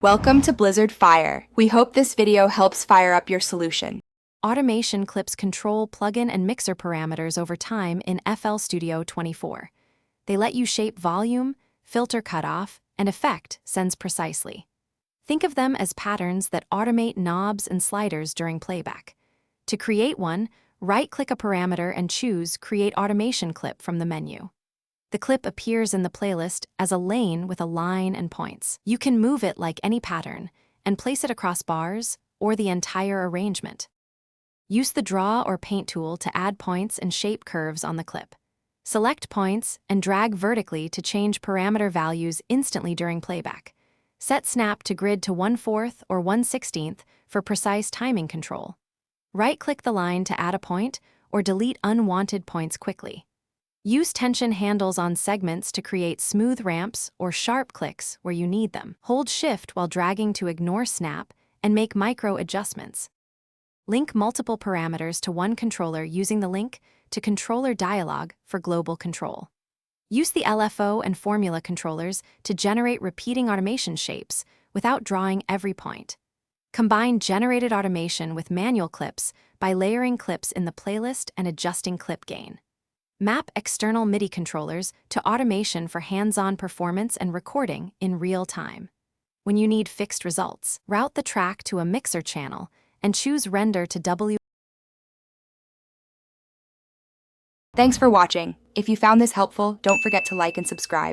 Welcome to Blizzard Fire. We hope this video helps fire up your solution. Automation clips control plugin and mixer parameters over time in FL Studio 24. They let you shape volume, filter cutoff, and effect sends precisely. Think of them as patterns that automate knobs and sliders during playback. To create one, right-click a parameter and choose Create Automation Clip from the menu. The clip appears in the playlist as a lane with a line and points. You can move it like any pattern and place it across bars or the entire arrangement. Use the Draw or Paint tool to add points and shape curves on the clip. Select points and drag vertically to change parameter values instantly during playback. Set snap to grid to 1/4 or 1/16 for precise timing control. Right-click the line to add a point or delete unwanted points quickly. Use tension handles on segments to create smooth ramps or sharp clicks where you need them. Hold Shift while dragging to ignore snap and make micro adjustments. Link multiple parameters to one controller using the link to Controller Dialog for global control. Use the LFO and formula controllers to generate repeating automation shapes without drawing every point. Combine generated automation with manual clips by layering clips in the playlist and adjusting clip gain. Map external MIDI controllers to automation for hands-on performance and recording in real time. When you need fixed results, route the track to a mixer channel and choose Render to W. Thanks for watching. If you found this helpful, don't forget to like and subscribe.